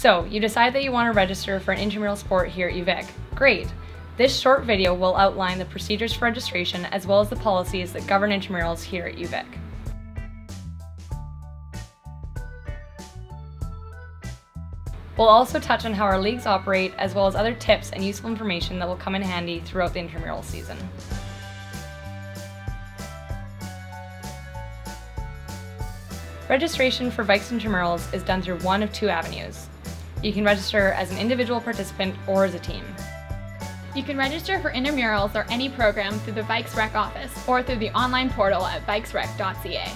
So, you decide that you want to register for an intramural sport here at UVic. Great! This short video will outline the procedures for registration as well as the policies that govern intramurals here at UVic. We'll also touch on how our leagues operate as well as other tips and useful information that will come in handy throughout the intramural season. Registration for Vikes Intramurals is done through one of two avenues. You can register as an individual participant or as a team. You can register for intramurals or any program through the Vikes Rec office or through the online portal at vikesrec.ca.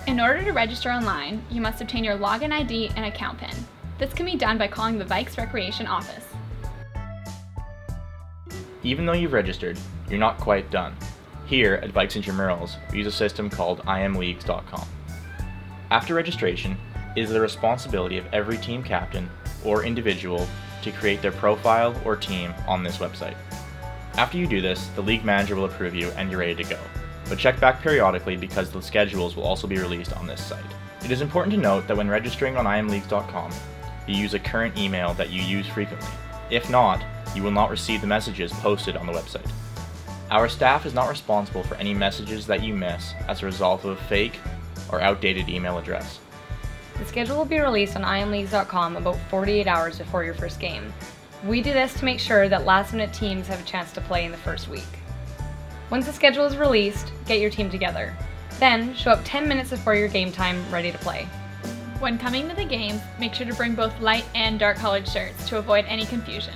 In order to register online, you must obtain your login ID and account PIN. This can be done by calling the Vikes Recreation office. Even though you've registered, you're not quite done. Here at Vikes Intramurals, we use a system called imleagues.com. After registration, it is the responsibility of every team captain or individual to create their profile or team on this website. After you do this, the league manager will approve you and you're ready to go. But check back periodically because the schedules will also be released on this site. It is important to note that when registering on imleagues.com, you use a current email that you use frequently. If not, you will not receive the messages posted on the website. Our staff is not responsible for any messages that you miss as a result of a fake or outdated email address. The schedule will be released on imleagues.com about 48 hours before your first game. We do this to make sure that last-minute teams have a chance to play in the first week. Once the schedule is released, get your team together. Then, show up 10 minutes before your game time, ready to play. When coming to the games, make sure to bring both light and dark colored shirts to avoid any confusion.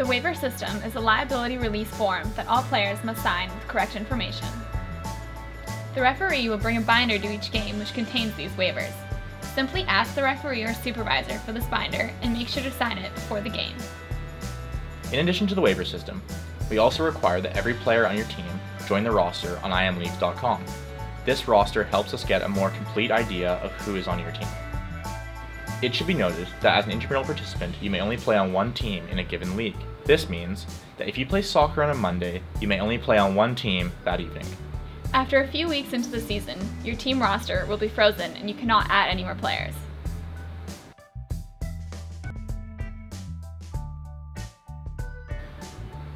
The waiver system is a liability release form that all players must sign with correct information. The referee will bring a binder to each game which contains these waivers. Simply ask the referee or supervisor for this binder and make sure to sign it before the game. In addition to the waiver system, we also require that every player on your team join the roster on imleagues.com. This roster helps us get a more complete idea of who is on your team. It should be noted that as an intramural participant, you may only play on one team in a given league. This means that if you play soccer on a Monday, you may only play on one team that evening. After a few weeks into the season, your team roster will be frozen and you cannot add any more players.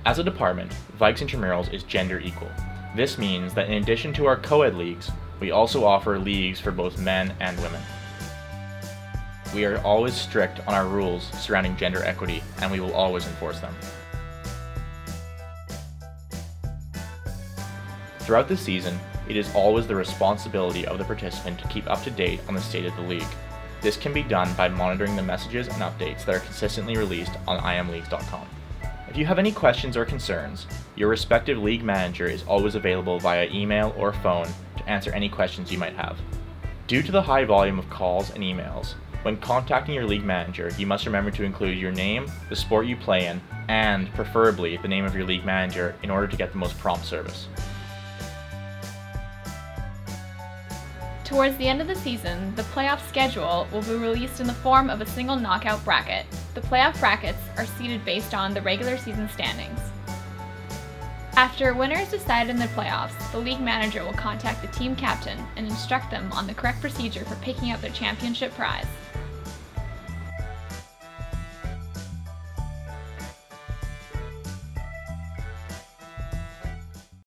As a department, Vikes Intramurals is gender equal. This means that in addition to our co-ed leagues, we also offer leagues for both men and women. We are always strict on our rules surrounding gender equity, and we will always enforce them. Throughout the season, it is always the responsibility of the participant to keep up to date on the state of the league. This can be done by monitoring the messages and updates that are consistently released on imleagues.com. If you have any questions or concerns, your respective league manager is always available via email or phone to answer any questions you might have. Due to the high volume of calls and emails, when contacting your league manager, you must remember to include your name, the sport you play in, and preferably the name of your league manager in order to get the most prompt service. Towards the end of the season, the playoff schedule will be released in the form of a single knockout bracket. The playoff brackets are seeded based on the regular season standings. After a winner is decided in the playoffs, the league manager will contact the team captain and instruct them on the correct procedure for picking up their championship prize.